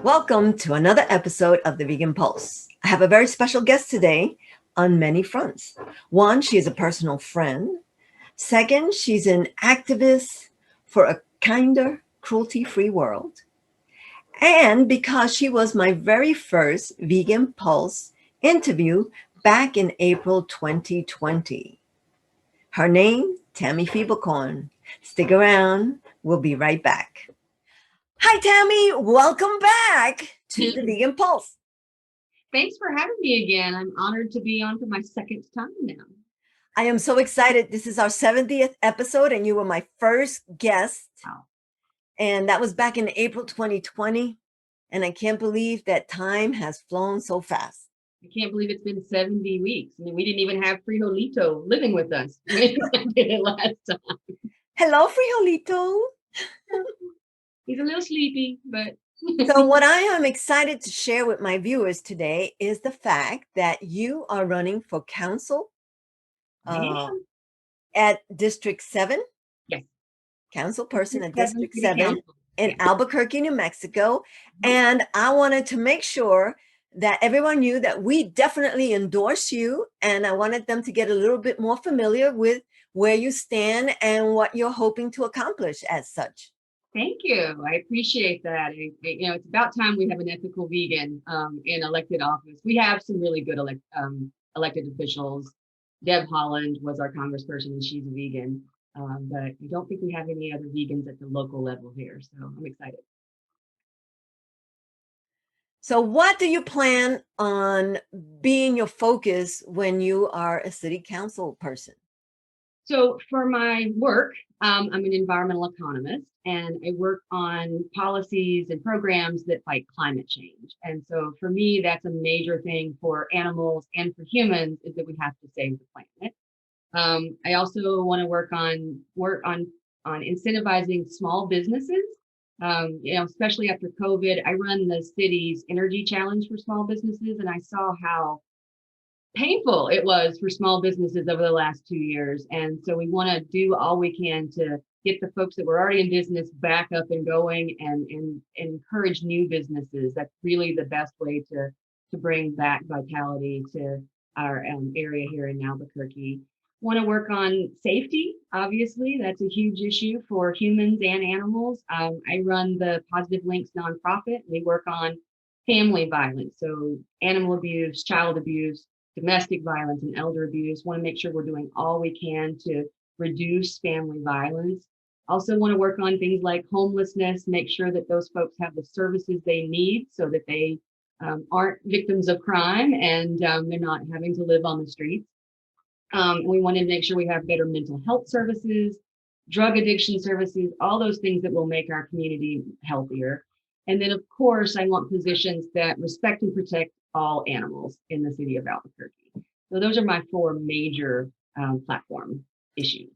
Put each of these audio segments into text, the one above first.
Welcome to another episode of the Vegan Pulse. I have a very special guest today on many fronts. One, she is a personal friend. Second, she's an activist for a kinder, cruelty free world. And because she was my very first Vegan Pulse interview back in April 2020. Her name, Tammy Fiebelkorn. Stick around, we'll be right back. Hi, Tammy. Welcome back to the Vegan Pulse. Thanks for having me again. I'm honored to be on for my second time now. I am so excited. This is our 70th episode, and you were my first guest. Wow. And that was back in April 2020. And I can't believe that time has flown so fast. I can't believe it's been 70 weeks. I mean, we didn't even have Frijolito living with us when I did it last time. Hello, Frijolito. He's a little sleepy, but... So what I am excited to share with my viewers today is the fact that you are running for council at District 7. Yes. Council person at District 7 in Albuquerque, New Mexico. And I wanted to make sure that everyone knew that we definitely endorse you. And I wanted them to get a little bit more familiar with where you stand and what you're hoping to accomplish as such. Thank you. I appreciate that. It's about time we have an ethical vegan in elected office. We have some really good elected officials. Deb Holland was our congressperson, and she's a vegan. But I don't think we have any other vegans at the local level here. So I'm excited. So what do you plan on being your focus when you are a city council person? So for my work, I'm an environmental economist, and I work on policies and programs that fight climate change. And so for me, that's a major thing for animals and for humans, is that we have to save the planet. I also want to work on incentivizing small businesses. Especially after COVID, I run the city's energy challenge for small businesses, and I saw how painful it was for small businesses over the last 2 years. And so we want to do all we can to get the folks that were already in business back up and going, and encourage new businesses. That's really the best way to bring back vitality to our area here in Albuquerque. Want to work on safety. Obviously, that's a huge issue for humans and animals. I run the Positive Links nonprofit. We work on family violence, so animal abuse, child abuse, domestic violence, and elder abuse. Want to make sure we're doing all we can to reduce family violence. Also want to work on things like homelessness, make sure that those folks have the services they need so that they aren't victims of crime, and they're not having to live on the streets. We want to make sure we have better mental health services, drug addiction services, all those things that will make our community healthier. And then, of course, I want positions that respect and protect all animals in the city of Albuquerque. So those are my four major platform issues.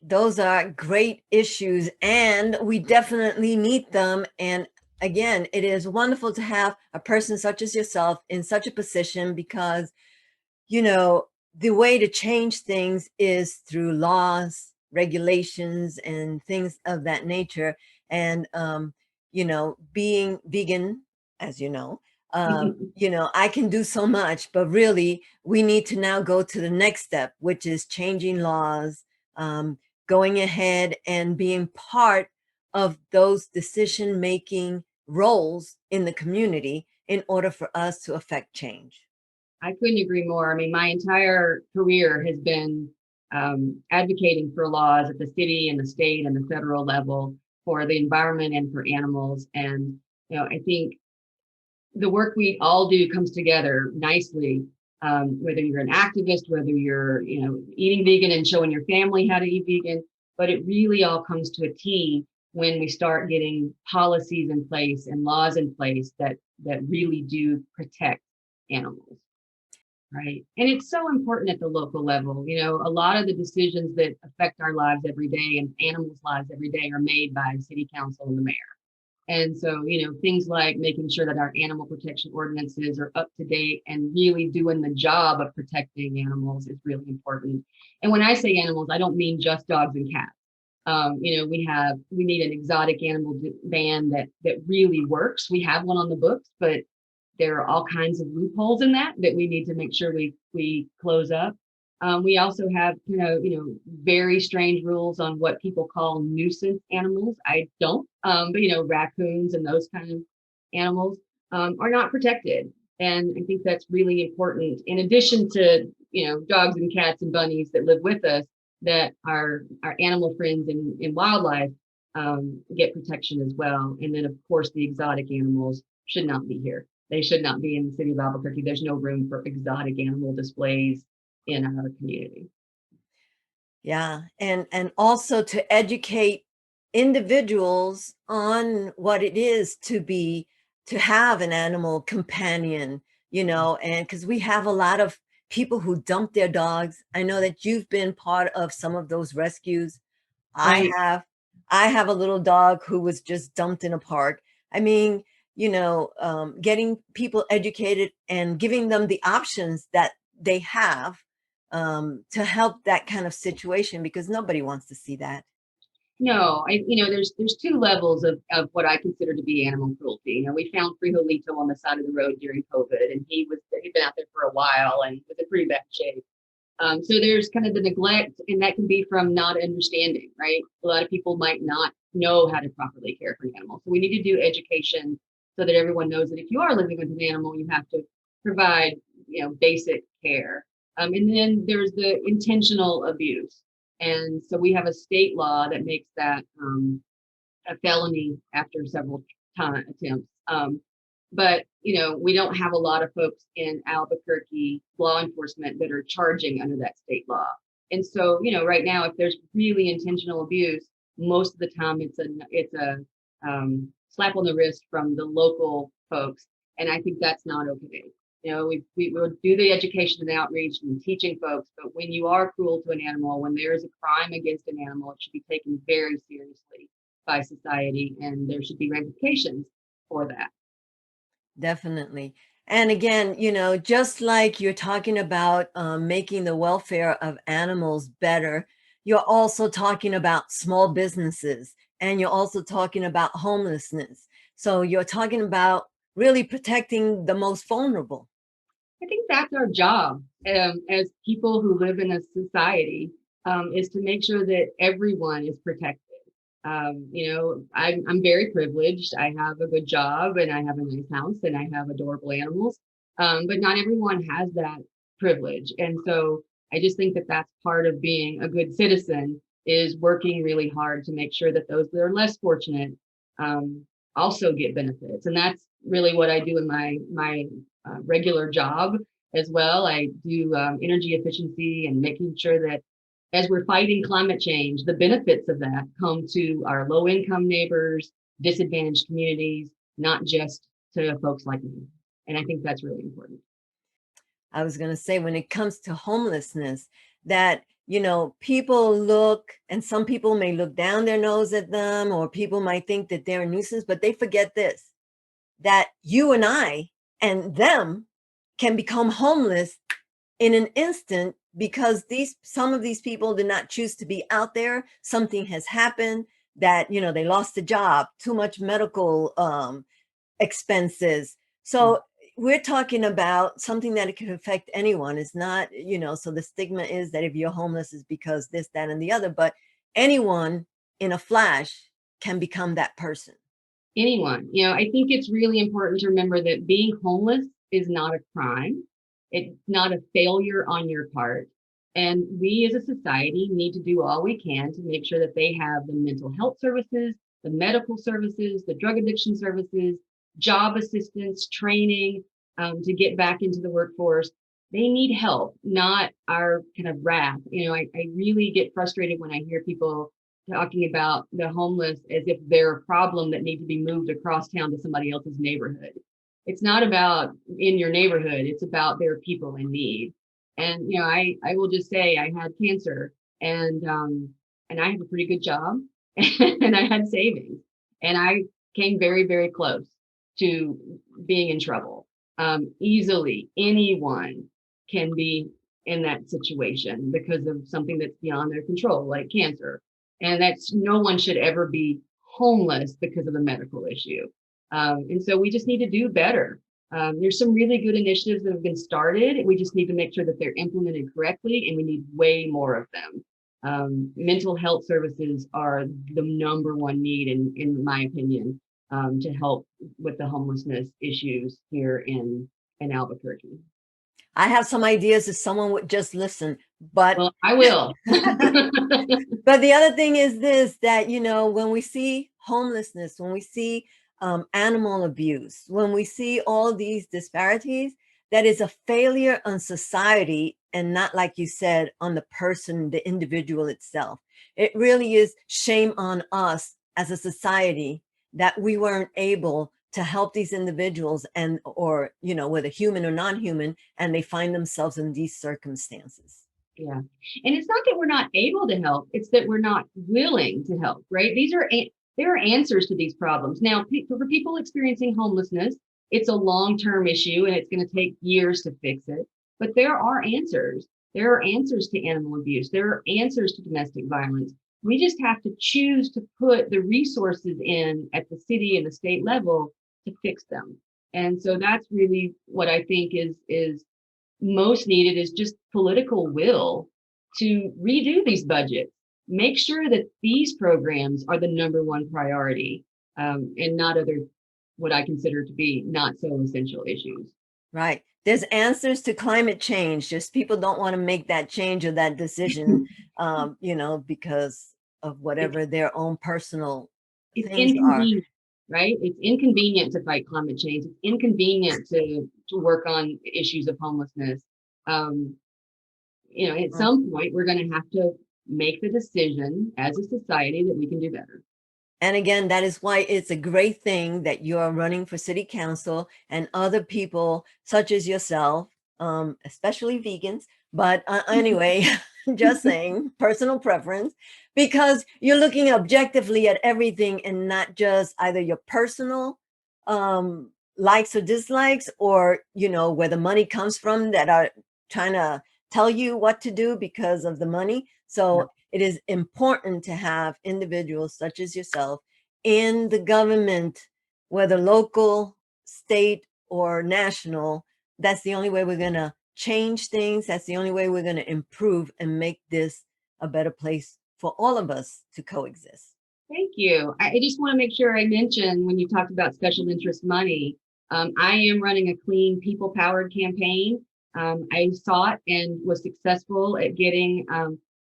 Those are great issues, and we definitely need them. And again, it is wonderful to have a person such as yourself in such a position, because, the way to change things is through laws, regulations, and things of that nature. And, being vegan, as you know, I can do so much, but really we need to now go to the next step, which is changing laws, going ahead and being part of those decision-making roles in the community in order for us to affect change. I couldn't agree more. I mean, my entire career has been advocating for laws at the city and the state and the federal level for the environment and for animals. And, I think the work we all do comes together nicely, whether you're an activist, whether you're, eating vegan and showing your family how to eat vegan, but it really all comes to a T when we start getting policies in place and laws in place that really do protect animals. Right. And it's so important at the local level. A lot of the decisions that affect our lives every day and animals' lives every day are made by the city council and the mayor. And so, things like making sure that our animal protection ordinances are up to date and really doing the job of protecting animals is really important. And when I say animals, I don't mean just dogs and cats. We need an exotic animal ban that really works. We have one on the books, but there are all kinds of loopholes in that we need to make sure we close up. We also have very strange rules on what people call nuisance animals. I don't, but raccoons and those kind of animals are not protected, and I think that's really important. In addition to dogs and cats and bunnies that live with us, that our animal friends in wildlife get protection as well. And then of course the exotic animals should not be here. They should not be in the city of Albuquerque. There's no room for exotic animal displays in our community. Yeah, and also to educate individuals on what it is to have an animal companion, and because we have a lot of people who dump their dogs. I know that you've been part of some of those rescues. I Right. have I have a little dog who was just dumped in a park. I mean, getting people educated and giving them the options that they have to help that kind of situation because nobody wants to see that. No, there's two levels of what I consider to be animal cruelty. We found Frijolito on the side of the road during COVID, and he'd been out there for a while and was in pretty bad shape. So there's kind of the neglect, and that can be from not understanding, right? A lot of people might not know how to properly care for an animal. So we need to do education so that everyone knows that if you are living with an animal, you have to provide, basic care. And then there's the intentional abuse. And so we have a state law that makes that a felony after several time attempts. But we don't have a lot of folks in Albuquerque law enforcement that are charging under that state law. And so, right now, if there's really intentional abuse, most of the time it's a slap on the wrist from the local folks, and I think that's not okay. We will do the education and outreach and teaching folks, but when you are cruel to an animal, when there is a crime against an animal, it should be taken very seriously by society, and there should be ramifications for that. Definitely. And again, just like you're talking about making the welfare of animals better, you're also talking about small businesses and you're also talking about homelessness. So you're talking about really protecting the most vulnerable. I think that's our job as people who live in a society, is to make sure that everyone is protected. I'm very privileged. I have a good job and I have a nice house and I have adorable animals, but not everyone has that privilege. And so I just think that that's part of being a good citizen, is working really hard to make sure that those that are less fortunate also get benefits. And that's really what I do in my regular job as well. I do energy efficiency and making sure that as we're fighting climate change, the benefits of that come to our low income neighbors, disadvantaged communities, not just to folks like me. And I think that's really important. I was going to say, when it comes to homelessness, that, people look, and some people may look down their nose at them, or people might think that they're a nuisance, but they forget this, that you and I and them can become homeless in an instant because some of these people did not choose to be out there. Something has happened that, they lost a job, too much medical expenses. So we're talking about something that it could affect anyone. It's not, so the stigma is that if you're homeless is because this, that, and the other, but anyone in a flash can become that person. Anyone, I think it's really important to remember that being homeless is not a crime. It's not a failure on your part. And we as a society need to do all we can to make sure that they have the mental health services, the medical services, the drug addiction services, job assistance, training, to get back into the workforce. They need help, not our kind of wrath. I really get frustrated when I hear people talking about the homeless as if they're a problem that need to be moved across town to somebody else's neighborhood. It's not about in your neighborhood. It's about there are people in need. And I will just say I had cancer, and I have a pretty good job, and I had savings, and I came very, very close to being in trouble. Easily, anyone can be in that situation because of something that's beyond their control, like cancer. And that's no one should ever be homeless because of a medical issue. And so we just need to do better. There's some really good initiatives that have been started. We just need to make sure that they're implemented correctly, and we need way more of them. Mental health services are the number one need, in my opinion, to help with the homelessness issues here in Albuquerque. I have some ideas if someone would just listen, but Well, I will. but the other thing is this, that, you know, when we see homelessness, when we see animal abuse, when we see all these disparities, that is a failure on society and not, like you said, on the person, the individual itself. It really is shame on us as a society that we weren't able to help these individuals, and, or, you know, whether human or non-human, and they find themselves in these circumstances. Yeah. And it's not that we're not able to help, it's that we're not willing to help, right? There are answers to these problems. Now, for people experiencing homelessness, it's a long-term issue and it's going to take years to fix it. But there are answers. There are answers to animal abuse. There are answers to domestic violence. We just have to choose to put the resources in at the city and the state level to fix them. And so that's really what I think is most needed, is just political will to redo these budgets, make sure that these programs are the number one priority, and not other, what I consider to be not so essential issues. Right. There's answers to climate change. Just people don't want to make that change or that decision, you know, because of It's, whatever their own personal it's things are. inconvenient, right? It's inconvenient to fight climate change. It's inconvenient to work on issues of homelessness. Um, at Mm. some point, we're going to have to make the decision as a society that we can do better. And again, that is why it's a great thing that you are running for city council, and other people such as yourself, especially vegans. But anyway, just saying, personal preference, because you're looking objectively at everything and not just either your personal likes or dislikes, or, you know, where the money comes from, that are trying to tell you what to do because of the money. Yeah. So it is important to have individuals such as yourself in the government, whether local, state, or national. That's the only way we're going to change things. That's the only way we're going to improve and make this a better place for all of us to coexist. Thank you. I just want to make sure I mention, when you talked about special interest money, I am running a clean, people powered campaign. I sought and was successful at getting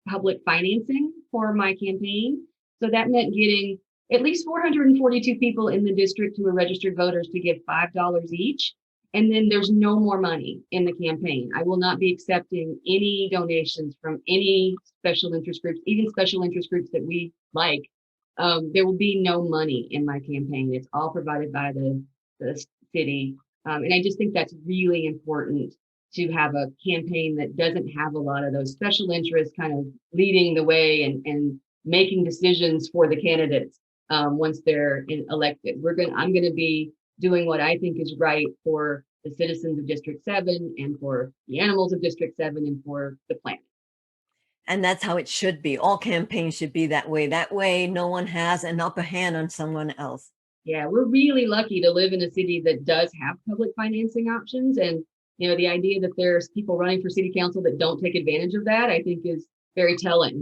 public financing for my campaign. So that meant getting at least 442 people in the district who are registered voters to give $5 each. And then there's no more money in the campaign. I will not be accepting any donations from any special interest groups, even special interest groups that we like. There will be no money in my campaign. It's all provided by the city. And I just think that's really important, to have a campaign that doesn't have a lot of those special interests kind of leading the way and making decisions for the candidates once they're elected. I'm going to be doing what I think is right for the citizens of District 7 and for the animals of District 7 and for the planet. And that's how it should be. All campaigns should be that way. That way, no one has an upper hand on someone else. Yeah, we're really lucky to live in a city that does have public financing options. And, the idea that there's people running for city council that don't take advantage of that, I think is very telling.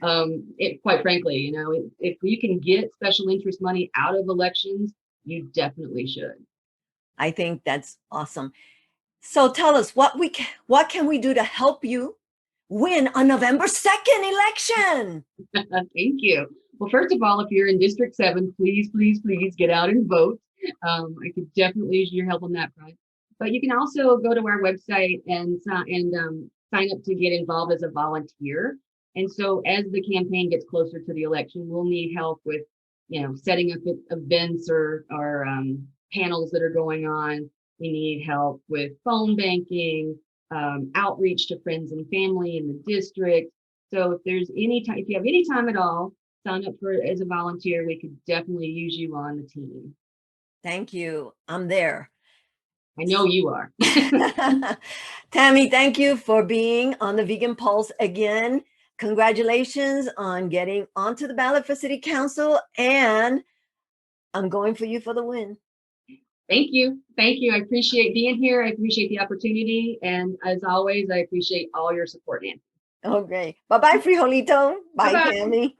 Quite frankly, if you can get special interest money out of elections, you definitely should. I think that's awesome. So tell us what can we do to help you win on November 2nd election? Thank you. Well, first of all, if you're in District 7, please, please, please get out and vote. I could definitely use your help on that front. But you can also go to our website and sign up to get involved as a volunteer. And so as the campaign gets closer to the election, we'll need help with, setting up events or panels that are going on. We need help with phone banking, outreach to friends and family in the district. So if you have any time at all, sign up as a volunteer. We could definitely use you on the team. Thank you. I'm there. I know you are. Tammy, thank you for being on the Vegan Pulse again. Congratulations on getting onto the ballot for city council, and I'm going for you for the win. Thank you. Thank you. I appreciate being here. I appreciate the opportunity. And as always, I appreciate all your support, Nancy. Okay. Bye-bye, Frijolito. Bye, Bye-bye. Tammy.